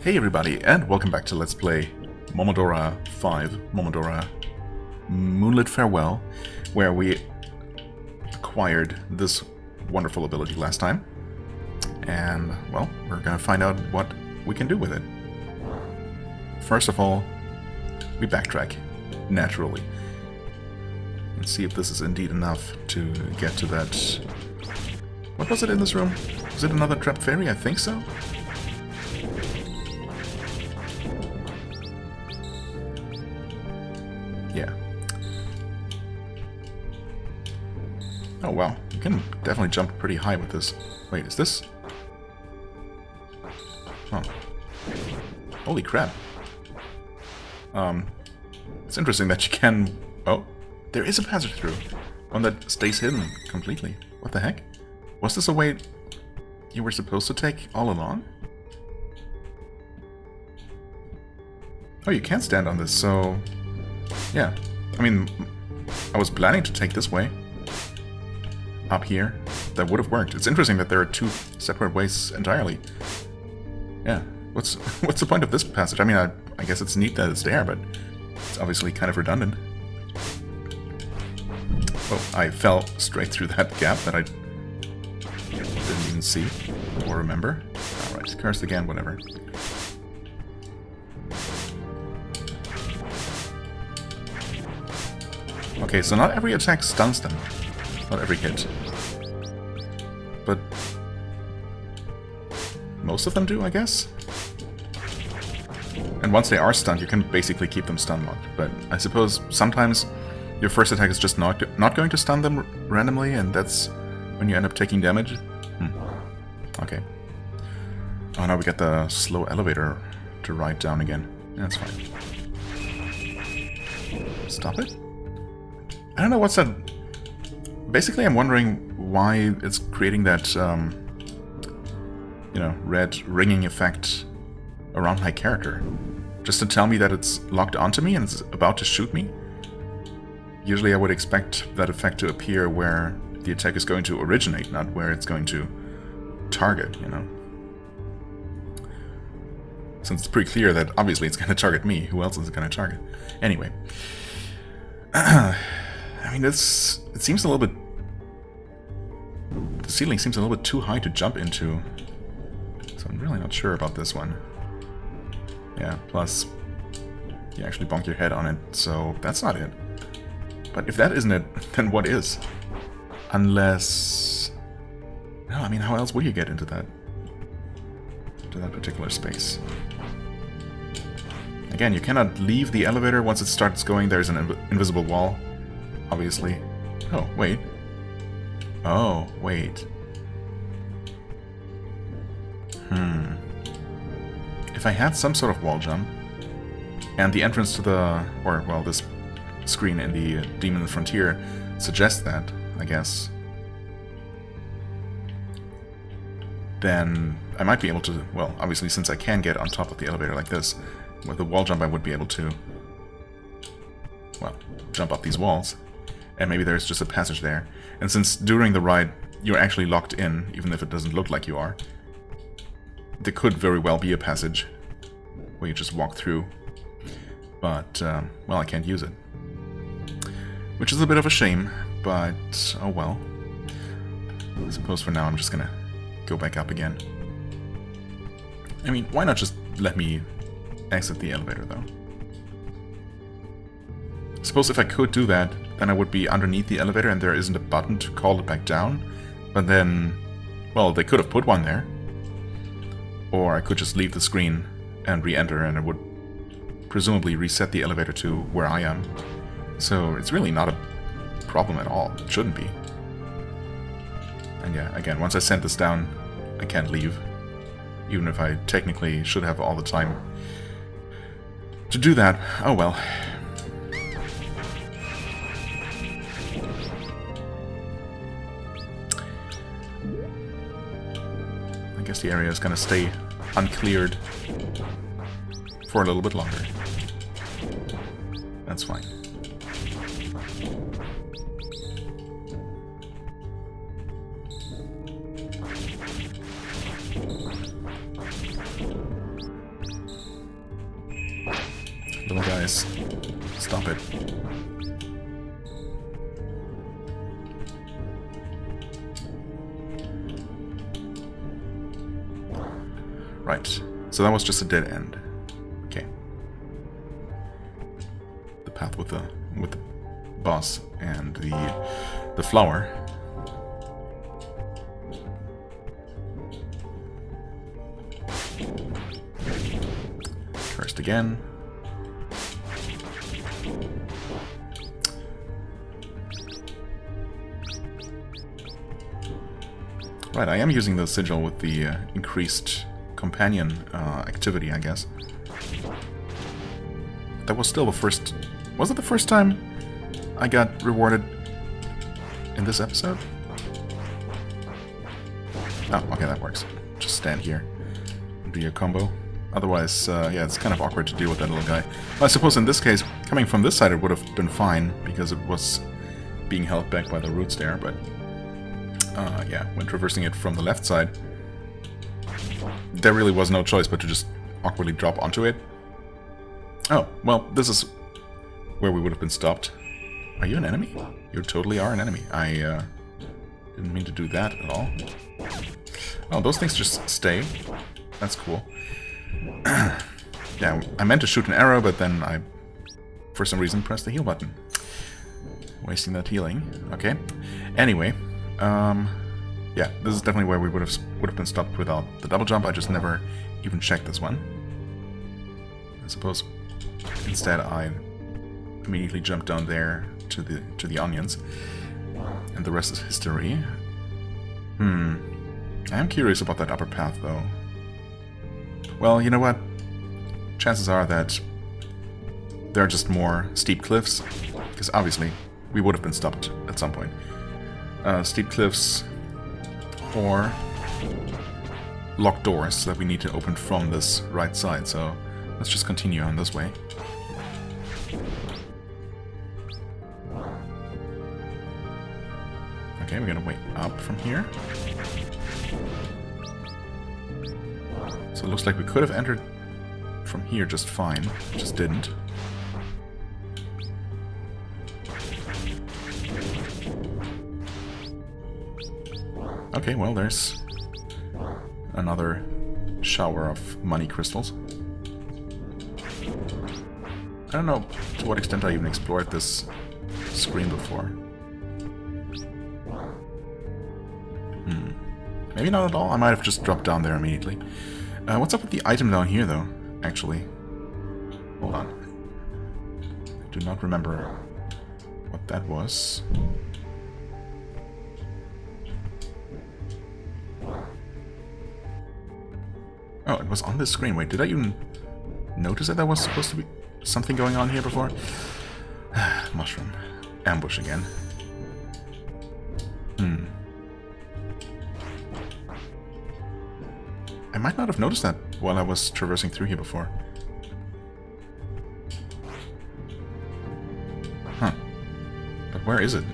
Hey everybody, and welcome back to Let's Play Momodora 5, Momodora Moonlit Farewell, where we acquired this wonderful ability last time. And, well, we're gonna find out what we can do with it. First of all, we backtrack, naturally. And see if this is indeed enough to get to that... What was it in this room? Was it another trapped fairy? I think so. Yeah. Oh wow, you can definitely jump pretty high with this. Wait, is this? Oh. Holy crap. It's interesting that you can... Oh, there is a passage through. One that stays hidden completely. What the heck? Was this a way you were supposed to take all along? Oh, you can stand on this, so... Yeah, I mean, I was planning to take this way. Up here. That would have worked. It's interesting that there are two separate ways entirely. Yeah, what's the point of this passage? I mean, I guess it's neat that it's there, but it's obviously kind of redundant. Oh, I fell straight through that gap that I didn't even see or remember. Alright, cursed again, whatever. Okay, so not every attack stuns them. Not every hit. But most of them do, I guess? And once they are stunned, you can basically keep them stun locked. But I suppose sometimes your first attack is just not going to stun them randomly, and that's when you end up taking damage. Okay. Oh, now we get the slow elevator to ride down again. That's fine. Stop it? I don't know what's that... Basically, I'm wondering why it's creating that, you know, red ringing effect around my character. Just to tell me that it's locked onto me and it's about to shoot me? Usually I would expect that effect to appear where the attack is going to originate, not where it's going to target, you know? Since it's pretty clear that obviously it's going to target me, who else is it going to target? Anyway. I mean, it seems a little bit... The ceiling seems a little bit too high to jump into. So I'm really not sure about this one. Yeah, plus you actually bonk your head on it, so that's not it. But if that isn't it, then what is? Unless... No, I mean, how else would you get into that particular space? Again, you cannot leave the elevator once it starts going. There's an invisible wall. Obviously. Oh, wait. Oh, wait. If I had some sort of wall jump, and the entrance to the... or, well, this screen in the Demon Frontier suggests that, I guess, then I might be able to... Well, obviously, since I can get on top of the elevator like this, with the wall jump I would be able to... well, jump up these walls. And maybe there's just a passage there. And since during the ride you're actually locked in, even if it doesn't look like you are, there could very well be a passage where you just walk through. But, well, I can't use it. Which is a bit of a shame, but oh well. I suppose for now I'm just gonna go back up again. I mean, why not just let me exit the elevator, though? Suppose if I could do that, then I would be underneath the elevator and there isn't a button to call it back down. But then, well, they could have put one there. Or I could just leave the screen and re-enter and it would presumably reset the elevator to where I am. So it's really not a problem at all. It shouldn't be. And yeah, again, once I send this down, I can't leave. Even if I technically should have all the time to do that. Oh well. I guess the area is going to stay uncleared for a little bit longer. That's fine. little guys. Stop it. Right. So that was just a dead end. Okay. The path with the boss and the flower. First again. Right, I am using the sigil with the increased companion activity, I guess. That was still the first... Was it the first time I got rewarded in this episode? Oh, okay, that works. Just stand here and do your combo. Otherwise, yeah, it's kind of awkward to deal with that little guy. Well, I suppose in this case, coming from this side it would have been fine, because it was being held back by the roots there, but... yeah, when traversing it from the left side, there really was no choice but to just awkwardly drop onto it. Oh, well, this is where we would have been stopped. Are you an enemy? You totally are an enemy. I didn't mean to do that at all. Oh, those things just stay. That's cool. Yeah, I meant to shoot an arrow, but then I, for some reason, pressed the heal button. Wasting that healing. Okay. Anyway, yeah, this is definitely where we would have been stopped without the double jump. I just never even checked this one. I suppose instead I immediately jumped down there to the onions, and the rest is history. I am curious about that upper path, though. Well, you know what? Chances are that there are just more steep cliffs, because obviously we would have been stopped at some point. Steep cliffs or locked doors that we need to open from this right side, so let's just continue on this way. Okay, we're gonna wait up from here. So it looks like we could have entered from here just fine, just didn't. Okay, well, there's another shower of money crystals. I don't know to what extent I even explored this screen before. Maybe not at all. I might have just dropped down there immediately. What's up with the item down here, though, actually? Hold on. I do not remember what that was. Oh, it was on this screen. Wait, did I even notice that there was supposed to be something going on here before? Mushroom. Ambush again. I might not have noticed that while I was traversing through here before. Huh. But where is it?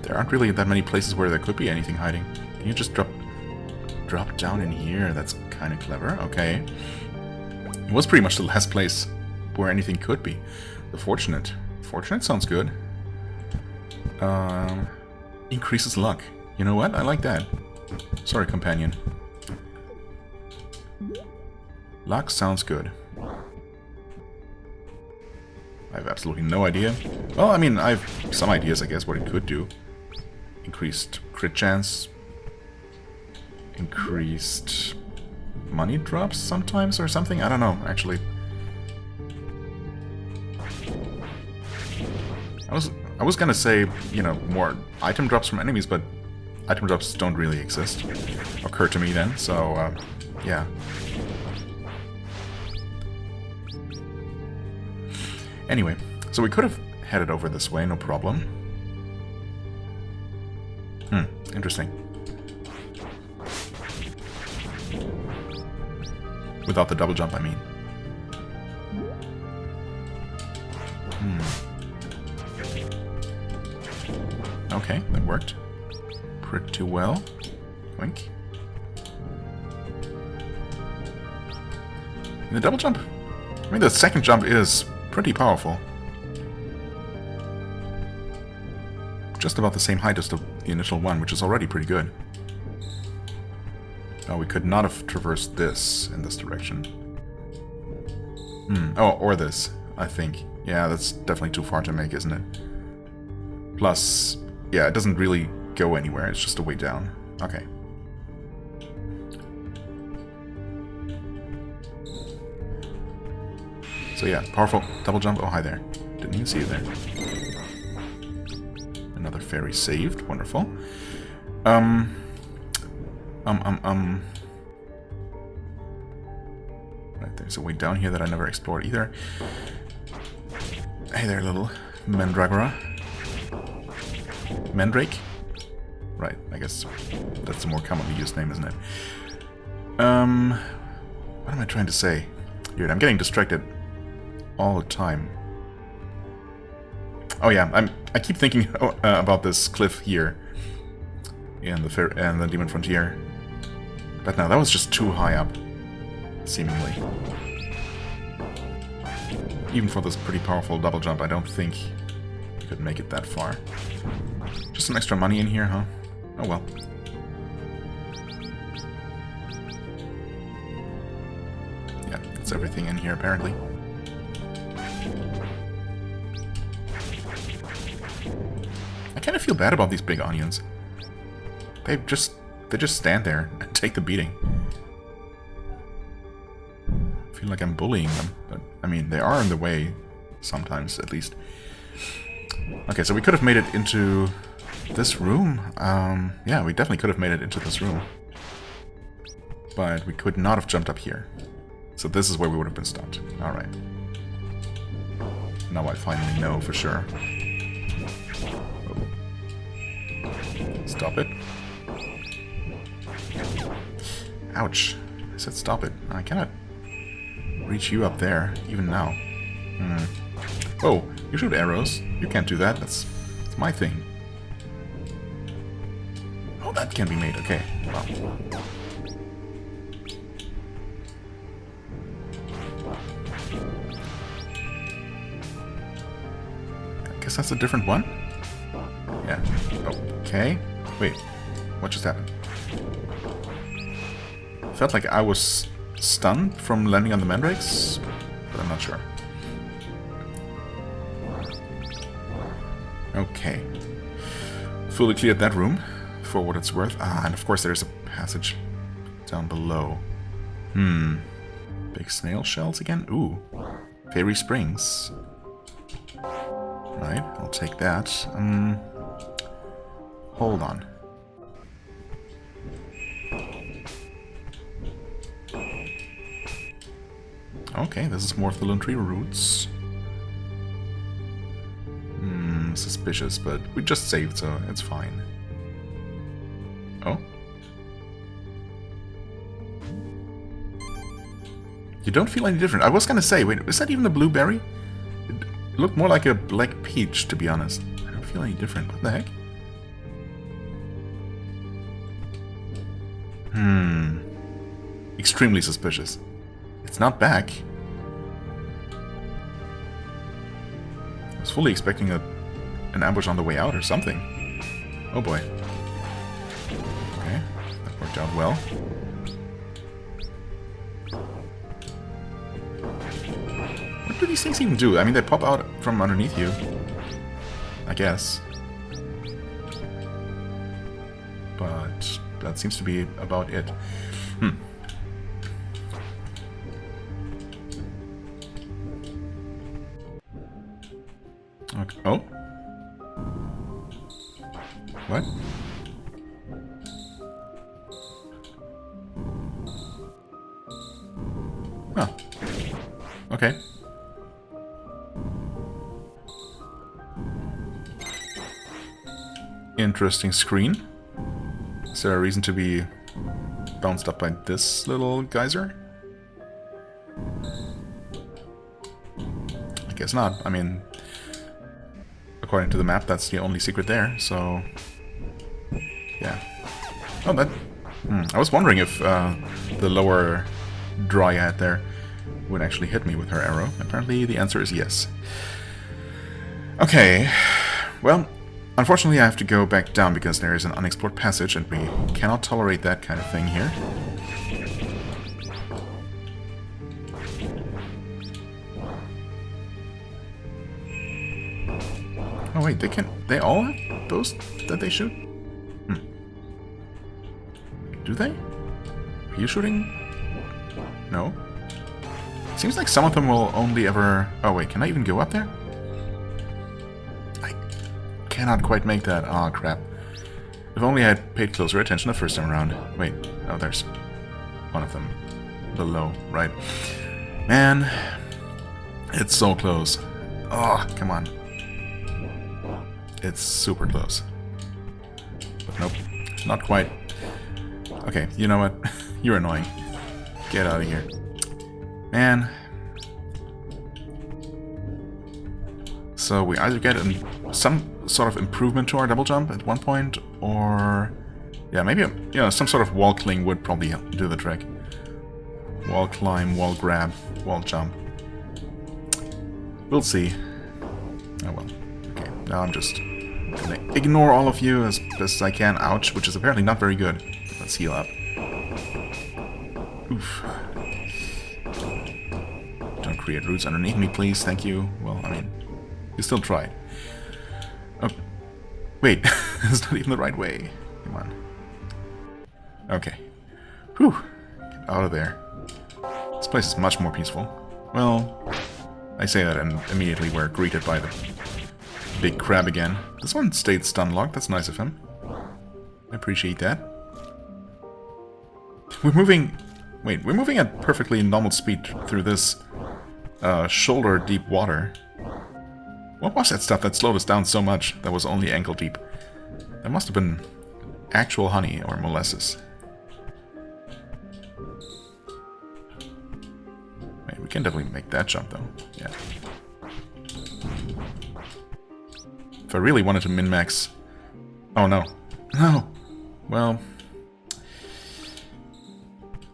There aren't really that many places where there could be anything hiding. Can you just drop down in here? That's kind of clever. Okay. It was pretty much the last place where anything could be. The Fortunate. Fortunate sounds good. Increases luck. You know what? I like that. Sorry, companion. Luck sounds good. I have absolutely no idea. Well, I mean, I have some ideas, I guess, what it could do. Increased crit chance. Increased money drops sometimes or something? I don't know, actually. I was gonna say, you know, more item drops from enemies, but item drops don't really exist. Occur to me then, so, yeah. Anyway, so we could have headed over this way, no problem. Interesting. Without the double jump, I mean. Okay, that worked pretty well. Wink. And the double jump. I mean, the second jump is pretty powerful. Just about the same height as the initial one, which is already pretty good. Oh, we could not have traversed this in this direction. Oh, or this, I think. Yeah, that's definitely too far to make, isn't it? Plus, yeah, it doesn't really go anywhere. It's just a way down. Okay. So yeah, powerful double jump. Oh, hi there. Didn't even see you there. Another fairy saved. Wonderful. Right, there's a way down here that I never explored either. Hey there, little Mandragora. Mandrake? Right, I guess that's a more commonly used name, isn't it? What am I trying to say? Dude, I'm getting distracted all the time. Oh yeah, I keep thinking about this cliff here in the Demon Frontier. But no, that was just too high up, seemingly. Even for this pretty powerful double jump, I don't think you could make it that far. Just some extra money in here, huh? Oh well. Yeah, that's everything in here, apparently. I kind of feel bad about these big onions. They just stand there and take the beating. I feel like I'm bullying them, but I mean, they are in the way sometimes, at least. Okay, so we could have made it into this room. Yeah, we definitely could have made it into this room. But we could not have jumped up here. So this is where we would have been stopped. Alright. Now I finally know for sure. Stop it. Ouch. I said stop it. I cannot reach you up there, even now. Oh, you shoot arrows. You can't do that. That's my thing. Oh, that can be made. Okay. Well. I guess that's a different one? Yeah. Okay. Wait. What just happened? Felt like I was stunned from landing on the mandrakes, but I'm not sure. Okay. Fully cleared that room, for what it's worth. Ah, and of course there's a passage down below. Big snail shells again? Ooh. Fairy Springs. Right, I'll take that. Hold on. Okay, this is more of the Lone Tree roots. Suspicious, but we just saved, so it's fine. Oh? You don't feel any different. I was gonna say, wait, is that even a blueberry? It looked more like a black peach, to be honest. I don't feel any different. What the heck? Extremely suspicious. It's not back. I was fully expecting an ambush on the way out or something. Oh boy. Okay, that worked out well. What do these things even do? I mean, they pop out from underneath you, I guess. But that seems to be about it. Okay. Oh? What? Huh. Okay. Interesting screen. Is there a reason to be bounced up by this little geyser? I guess not. I mean, according to the map, that's the only secret there, so... yeah. Oh, that... I was wondering if the lower dryad there would actually hit me with her arrow. Apparently the answer is yes. Okay, well, unfortunately I have to go back down because there is an unexplored passage and we cannot tolerate that kind of thing here. Oh wait, they all have those that they shoot? Do they? Are you shooting? No? Seems like some of them will only ever... oh wait, can I even go up there? I cannot quite make that. Aw, oh, crap. If only I had paid closer attention the first time around. Wait, oh, there's one of them below, right? Man, it's so close. Oh, come on. It's super close. But nope, not quite. Okay, you know what? You're annoying. Get out of here. Man. So we either get some sort of improvement to our double jump at one point, or... yeah, maybe some sort of wall cling would probably do the trick. Wall climb, wall grab, wall jump. We'll see. Oh well. Okay, now I'm just gonna ignore all of you as best as I can. Ouch, which is apparently not very good. Let's heal up. Oof. Don't create roots underneath me, please. Thank you. Well, I mean, you still tried. Oh, wait. That's not even the right way. Come on. Okay. Whew. Get out of there. This place is much more peaceful. Well, I say that and immediately we're greeted by the big crab again. This one stayed stun locked. That's nice of him. I appreciate that. We're moving... wait, we're moving at perfectly normal speed through this shoulder-deep water. What was that stuff that slowed us down so much that was only ankle-deep? That must have been actual honey or molasses. Wait, we can definitely make that jump, though. Yeah. If I really wanted to min-max... oh, no. No! Well...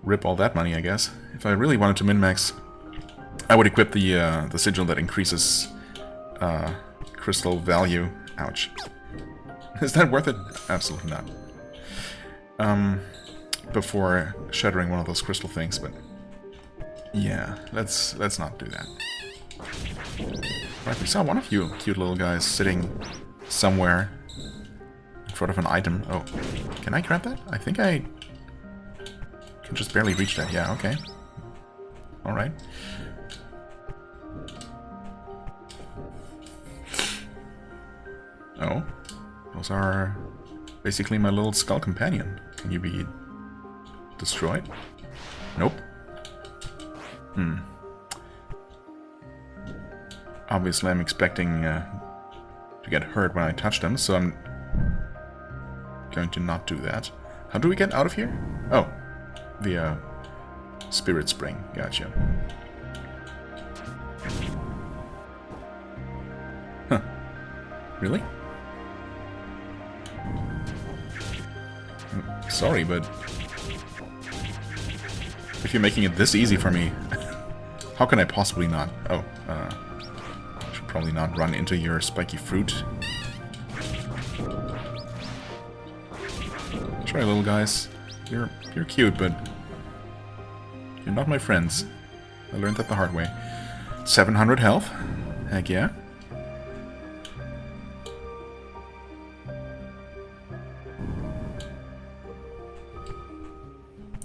rip all that money, I guess. If I really wanted to min-max, I would equip the sigil that increases crystal value. Ouch. Is that worth it? Absolutely not. Before shattering one of those crystal things, but yeah, let's not do that. Right, we saw one of you cute little guys sitting somewhere in front of an item. Oh, can I grab that? I think I can just barely reach that. Yeah, okay. Alright. Oh. Those are basically my little skull companion. Can you be destroyed? Nope. Obviously I'm expecting to get hurt when I touch them, so I'm going to not do that. How do we get out of here? Oh. The spirit spring. Gotcha. Huh. Really? Sorry, but if you're making it this easy for me, how can I possibly not? Oh, I should probably not run into your spiky fruit. Try, little guys. You're cute, but you're not my friends. I learned that the hard way. 700 health. Heck yeah.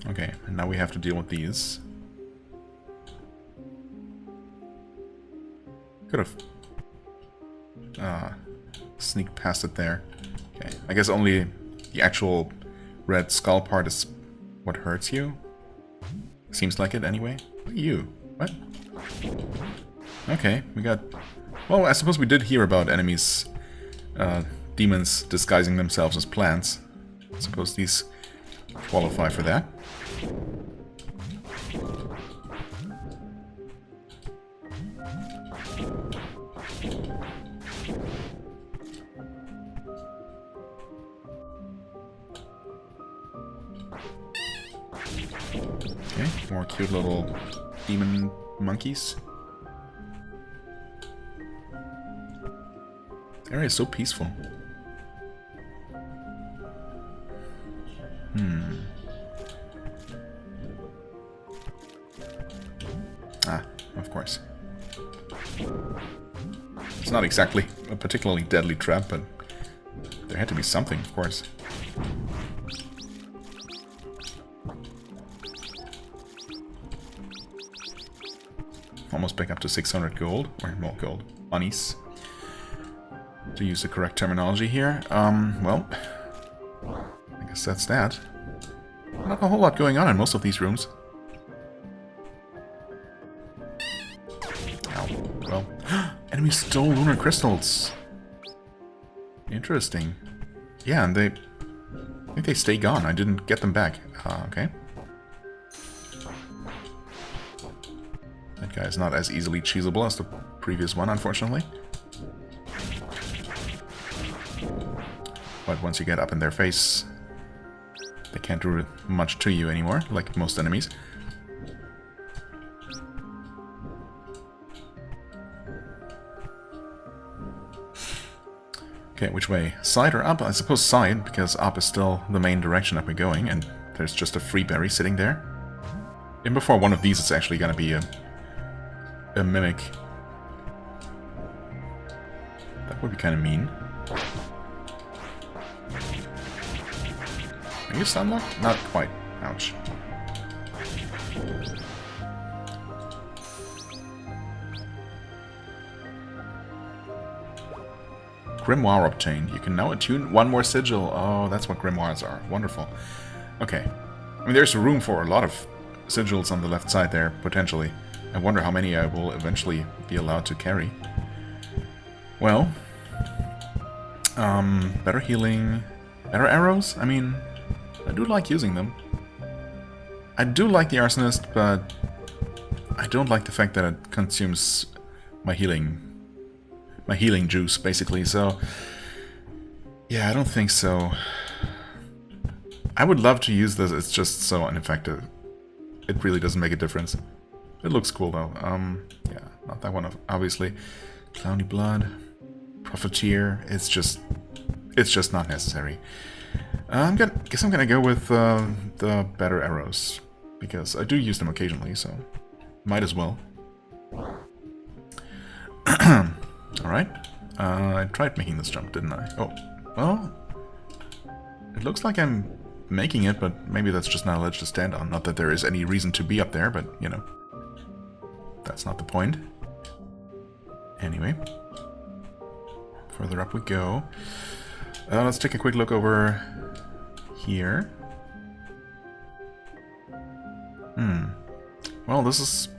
Okay, and now we have to deal with these. Could have sneaked past it there. Okay, I guess only the actual red skull part is what hurts you. Seems like it anyway. You. What? Okay, we got... well, I suppose we did hear about enemies, demons disguising themselves as plants. I suppose these qualify for that. More cute little demon monkeys. The area is so peaceful. Ah, of course. It's not exactly a particularly deadly trap, but there had to be something, of course. Almost back up to 600 gold, or more gold, monies. To use the correct terminology here. Well, I guess that's that. Not a whole lot going on in most of these rooms. Ow. Well, enemies stole lunar crystals. Interesting. Yeah, and I think they stay gone. I didn't get them back. Okay. That guy is not as easily cheesable as the previous one, unfortunately. But once you get up in their face, they can't do much to you anymore, like most enemies. Okay, which way? Side or up? I suppose side, because up is still the main direction that we're going, and there's just a free berry sitting there. And before one of these is actually going to be a mimic. That would be kind of mean. Are you sunlocked? Not quite. Ouch. Grimoire obtained. You can now attune one more sigil. Oh, that's what grimoires are. Wonderful. Okay. I mean, there's room for a lot of sigils on the left side there, potentially. I wonder how many I will eventually be allowed to carry. Well, better healing, better arrows. I mean, I do like using them. I do like the arsonist, but I don't like the fact that it consumes my healing juice, basically. So, yeah, I don't think so. I would love to use this. It's just so ineffective. It really doesn't make a difference. It looks cool though. Yeah, not that one, obviously. Clowny blood, profiteer. It's just not necessary. Guess I'm gonna go with the better arrows because I do use them occasionally, so might as well. All right. I tried making this jump, didn't I? Oh, well. It looks like I'm making it, but maybe that's just not a ledge to stand on. Not that there is any reason to be up there, but you know. That's not the point. Anyway. Further up we go. Let's take a quick look over here. Well, this is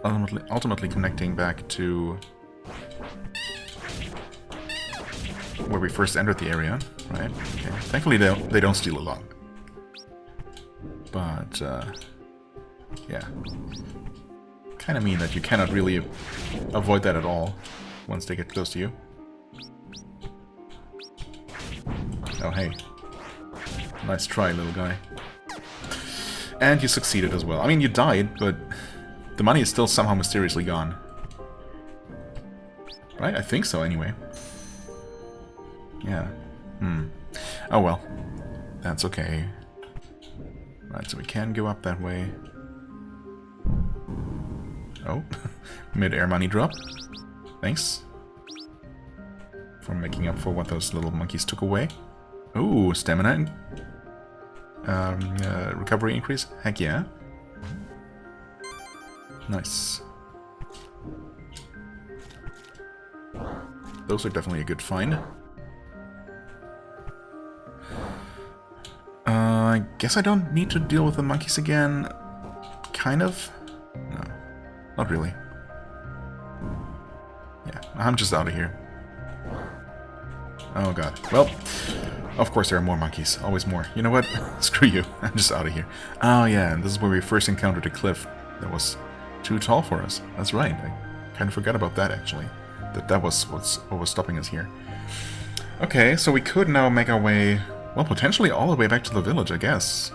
ultimately connecting back to where we first entered the area, right? Okay. Thankfully, they don't steal a lot. But, yeah. Kind of mean that you cannot really avoid that at all once they get close to you. Oh, hey. Nice try, little guy. And you succeeded as well. I mean, you died, but the money is still somehow mysteriously gone. Right? I think so, anyway. Yeah. Oh, well. That's okay. Right, so we can go up that way. Oh. Mid-air money drop. Thanks. For making up for what those little monkeys took away. Ooh, stamina. Recovery increase. Heck yeah. Nice. Those are definitely a good find. I guess I don't need to deal with the monkeys again. Kind of. No, not really. Yeah, I'm just out of here. Oh god. Well, of course there are more monkeys. Always more. You know what? Screw you. I'm just out of here. Oh yeah, and this is where we first encountered a cliff that was too tall for us. That's right. I kind of forgot about that, actually. That was what was stopping us here. Okay, so we could now make our way, well, potentially all the way back to the village, I guess.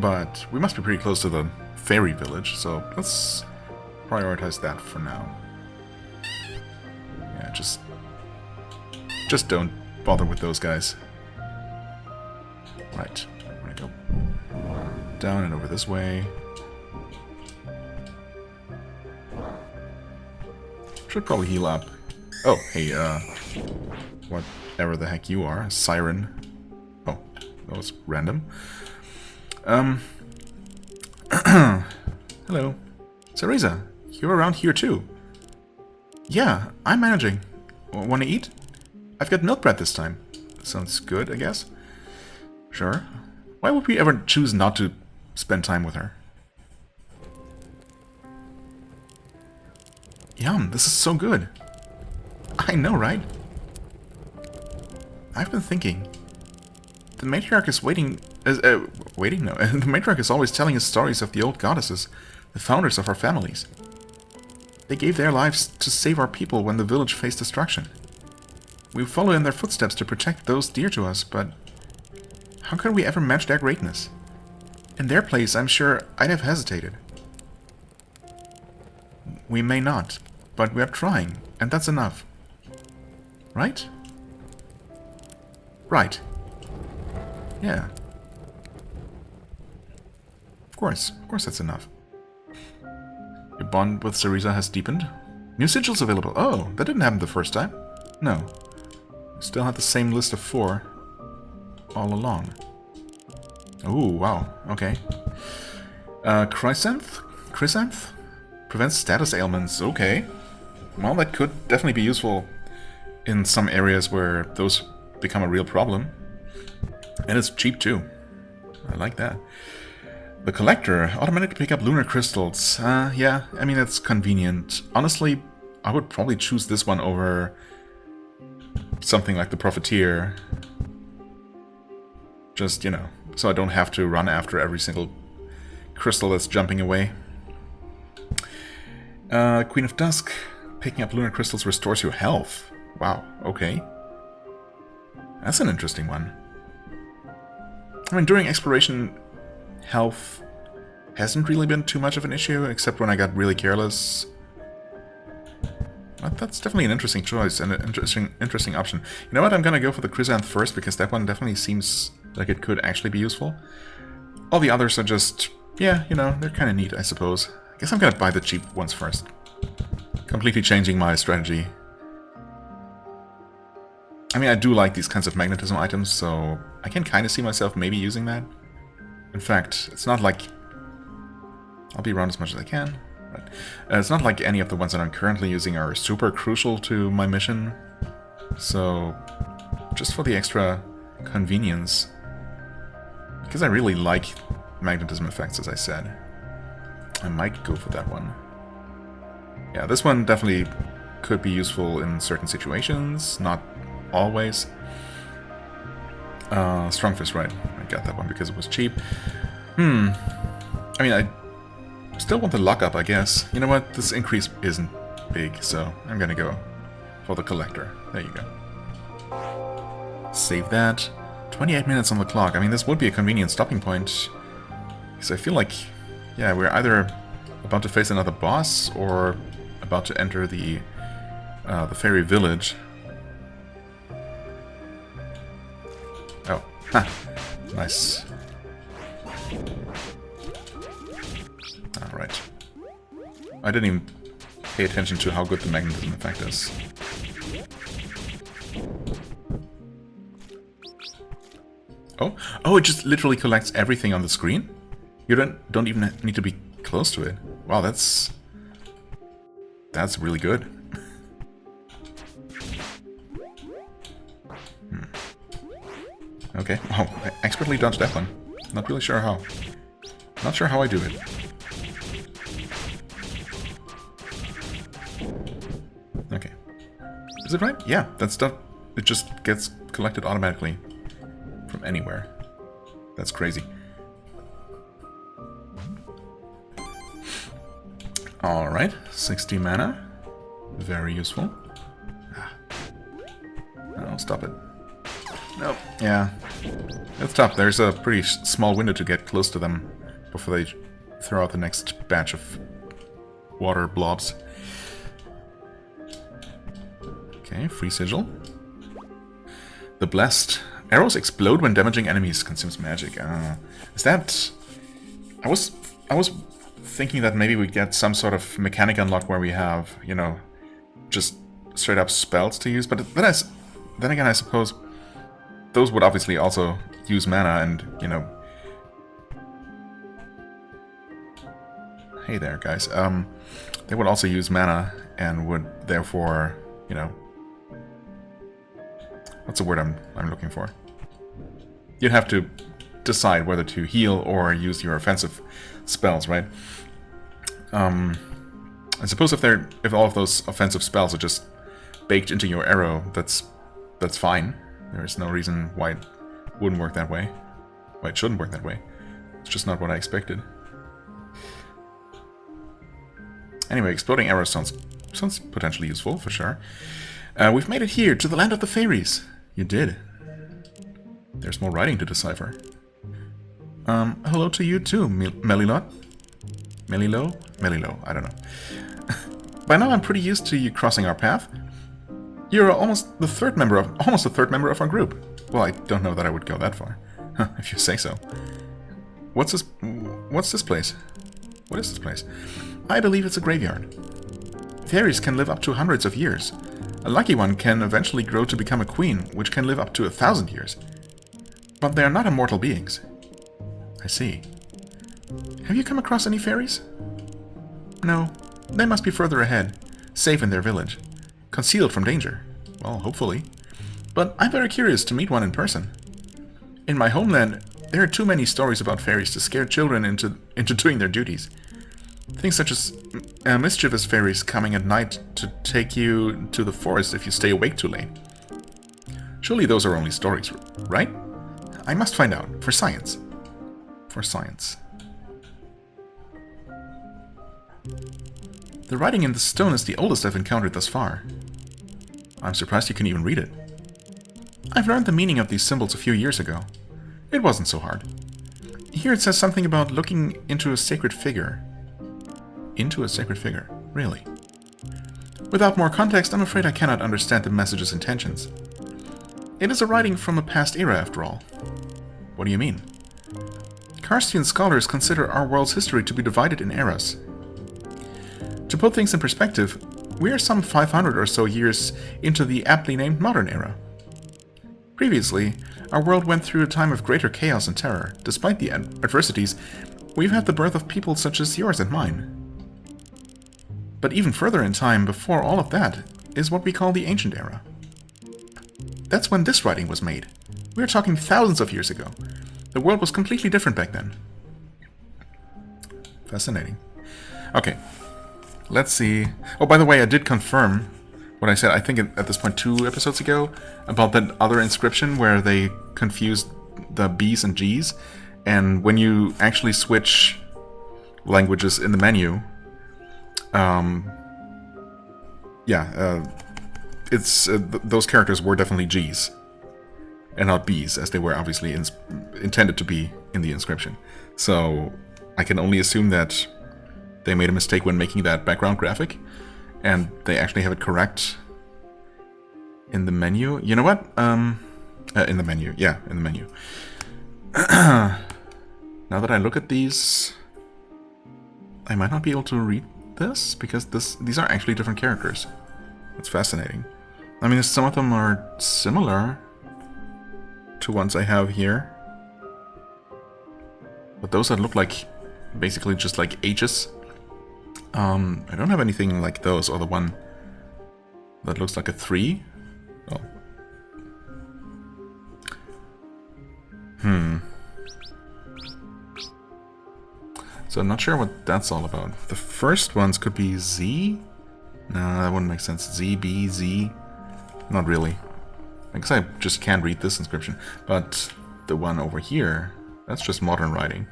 but we must be pretty close to the fairy village, so let's prioritize that for now. Yeah, just don't bother with those guys. Right, I'm gonna go down and over this way. Should probably heal up. Oh, hey, whatever the heck you are, a siren. Oh, that was random. Hello. Cereza, you're around here too. Yeah, I'm managing. Wanna eat? I've got milk bread this time. Sounds good, I guess. Sure. Why would we ever choose not to spend time with her? Yum, this is so good. I know, right? I've been thinking. The matriarch is waiting... waiting? No. The matriarch is always telling us stories of the old goddesses, the founders of our families. They gave their lives to save our people when the village faced destruction. We follow in their footsteps to protect those dear to us, but... how could we ever match their greatness? In their place, I'm sure I'd have hesitated. We may not, but we're trying, and that's enough. Right? Right. Yeah. Of course that's enough. Your bond with Cereza has deepened. New sigils available. Oh, that didn't happen the first time. No. Still had the same list of 4 all along. Ooh, wow. Okay. Chrysanth? Chrysanth? Prevents status ailments. Okay. Well, that could definitely be useful in some areas where those become a real problem. And it's cheap too. I like that. The Collector. Automatically pick up lunar crystals. Yeah, I mean, that's convenient. Honestly, I would probably choose this one over something like the Profiteer. Just, you know, so I don't have to run after every single crystal that's jumping away. Queen of Dusk. Picking up lunar crystals restores your health. Wow, okay. That's an interesting one. I mean, during exploration, health hasn't really been too much of an issue, except when I got really careless. But that's definitely an interesting choice and an interesting option. You know what, I'm gonna go for the Chrysanth first, because that one definitely seems like it could actually be useful. All the others are just, yeah, you know, they're kind of neat, I suppose. I guess I'm gonna buy the cheap ones first. Completely changing my strategy. I mean, I do like these kinds of magnetism items, so I can kind of see myself maybe using that. In fact, it's not like... I'll be around as much as I can. Right. It's not like any of the ones that I'm currently using are super crucial to my mission. So, just for the extra convenience. Because I really like magnetism effects, as I said. I might go for that one. Yeah, this one definitely could be useful in certain situations, not always. Strong Fist, right. I got that one because it was cheap. I mean, I still want the lockup, I guess. You know what? This increase isn't big, so I'm gonna go for the Collector. There you go. Save that. 28 minutes on the clock. I mean, this would be a convenient stopping point. Because I feel like, yeah, we're either about to face another boss or about to enter the fairy village. Oh, ha! Nice. Alright. I didn't even pay attention to how good the magnetism effect is. Oh, oh! It just literally collects everything on the screen? You don't even need to be close to it. Wow, that's really good. Okay, wow, I expertly dodged that one. Not really sure how. Not sure how I do it. Okay. Is it right? Yeah, that stuff, it just gets collected automatically from anywhere. That's crazy. Alright, 60 mana. Very useful. Oh, stop it. Nope. Yeah. It's tough. There's a pretty small window to get close to them before they throw out the next batch of water blobs. Okay, free sigil. The Blessed. Arrows explode when damaging enemies. Consumes magic. Is that... I was thinking that maybe we get some sort of mechanic unlock where we have, you know, just straight up spells to use. But then again, I suppose those would obviously also use mana and, you know... Hey there, guys. They would also use mana and would therefore, you know... What's the word I'm looking for? You'd have to decide whether to heal or use your offensive spells, right? I suppose if all of those offensive spells are just baked into your arrow, that's fine. There is no reason why it wouldn't work that way. Why it shouldn't work that way. It's just not what I expected. Anyway, exploding arrows sounds potentially useful, for sure. We've made it here, to the land of the fairies. You did. There's more writing to decipher. Hello to you too, Melilot? Melilo? I don't know. By now I'm pretty used to you crossing our path. You're almost the third member of our group. Well, I don't know that I would go that far. If you say so. What's this place? What is this place? I believe it's a graveyard. Fairies can live up to hundreds of years. A lucky one can eventually grow to become a queen, which can live up to 1,000 years. But they are not immortal beings. I see. Have you come across any fairies? No. They must be further ahead, safe in their village. Concealed from danger. Well, hopefully. But I'm very curious to meet one in person. In my homeland, there are too many stories about fairies to scare children into doing their duties. Things such as mischievous fairies coming at night to take you to the forest if you stay awake too late. Surely those are only stories, right? I must find out, for science. For science. The writing in the stone is the oldest I've encountered thus far. I'm surprised you can even read it. I've learned the meaning of these symbols a few years ago. It wasn't so hard. Here it says something about looking into a sacred figure. Into a sacred figure, really. Without more context, I'm afraid I cannot understand the message's intentions. It is a writing from a past era, after all. What do you mean? Karstian scholars consider our world's history to be divided in eras. To put things in perspective, we are some 500 or so years into the aptly named modern era. Previously, our world went through a time of greater chaos and terror. Despite the adversities, we've had the birth of people such as yours and mine. But even further in time, before all of that, is what we call the Ancient Era. That's when this writing was made. We are talking thousands of years ago. The world was completely different back then. Fascinating. Okay, let's see. Oh, by the way, I did confirm what I said, I think at this point 2 episodes ago, about that other inscription where they confused the B's and G's. And when you actually switch languages in the menu, those characters were definitely G's and not B's, as they were obviously intended to be in the inscription. So I can only assume that they made a mistake when making that background graphic, and they actually have it correct in the menu. You know what? In the menu. Yeah, in the menu. Now that I look at these, I might not be able to read this, because these are actually different characters. It's fascinating. I mean, some of them are similar to ones I have here, but those that look like basically just like H's, I don't have anything like those, or the one that looks like a 3. Oh. So I'm not sure what that's all about. The first ones could be Z? No, that wouldn't make sense. Z, B, Z? Not really. I guess I just can't read this inscription. But the one over here, that's just modern writing.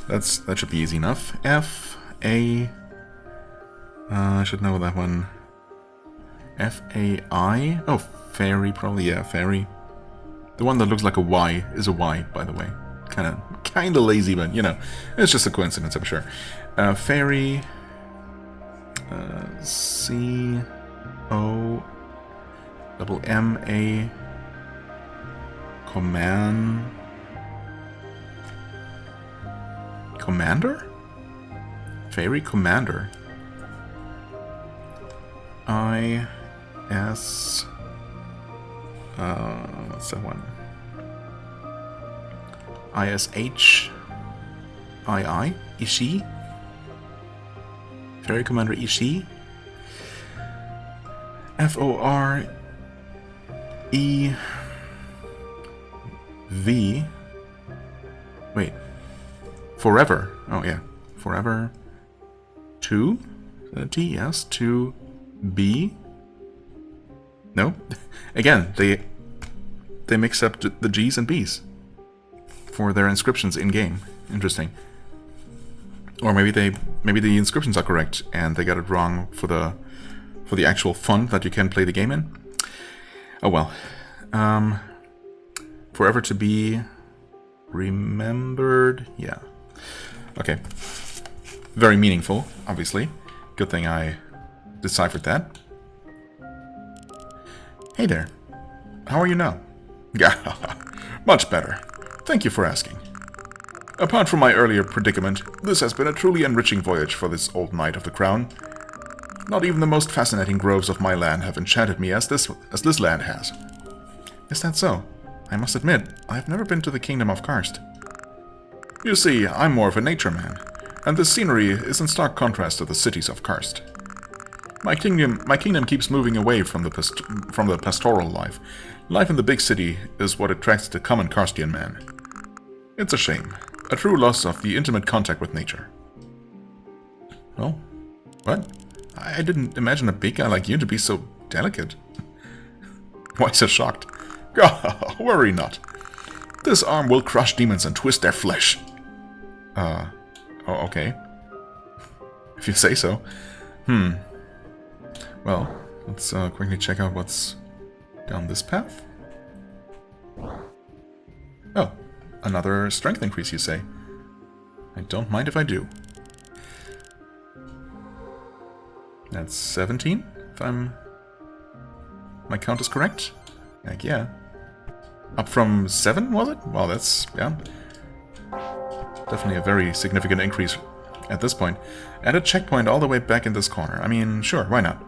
That should be easy enough. F, A... I should know that one. F, A, I? Oh, fairy, probably, yeah, fairy. The one that looks like a Y is a Y, by the way. Kind of lazy, but, you know, it's just a coincidence, I'm sure. Fairy... C-O-M-A... Commander? Fairy Commander. I-S... what's that one? I-S-H-I-I? Ishi? Fairy Commander Ishi? F-O-R-E-V... Wait. Forever. Oh, yeah. Forever. 2? T, yes. 2B? No? Again, they mix up the G's and B's for their inscriptions in-game. Interesting. Or maybe the inscriptions are correct and they got it wrong for the actual font that you can play the game in. Oh well. Forever to be remembered. Yeah. Okay. Very meaningful, obviously. Good thing I deciphered that. Hey there. How are you now? Yeah, much better. Thank you for asking. Apart from my earlier predicament, this has been a truly enriching voyage for this old knight of the crown. Not even the most fascinating groves of my land have enchanted me as this land has. Is that so? I must admit, I have never been to the kingdom of Karst. You see, I'm more of a nature man, and this scenery is in stark contrast to the cities of Karst. My kingdom keeps moving away from the pastoral life. Life in the big city is what attracts the common Karstian man. It's a shame. A true loss of the intimate contact with nature. Oh? What? I didn't imagine a big guy like you to be so delicate. Why so shocked? Oh, worry not. This arm will crush demons and twist their flesh. Oh, okay. If you say so. Well, let's quickly check out what's down this path. Oh, another strength increase, you say? I don't mind if I do. That's 17, if my count is correct? Heck yeah. Up from 7, was it? Well, that's, yeah. Definitely a very significant increase at this point. And a checkpoint all the way back in this corner. I mean, sure, why not?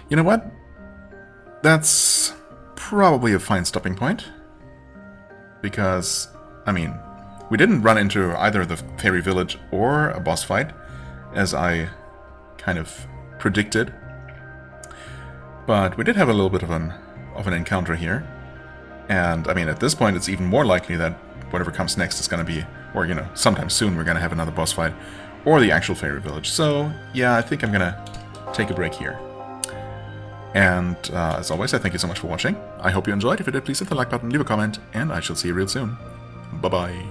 You know what? That's probably a fine stopping point. Because, I mean, we didn't run into either the fairy village or a boss fight, as I kind of predicted. But we did have a little bit of an encounter here. And, I mean, at this point, it's even more likely that whatever comes next is going to be, or, you know, sometime soon we're going to have another boss fight, or the actual fairy village. So, yeah, I think I'm going to take a break here. And, as always, I thank you so much for watching. I hope you enjoyed. If you did, please hit the like button, leave a comment, and I shall see you real soon. Bye-bye.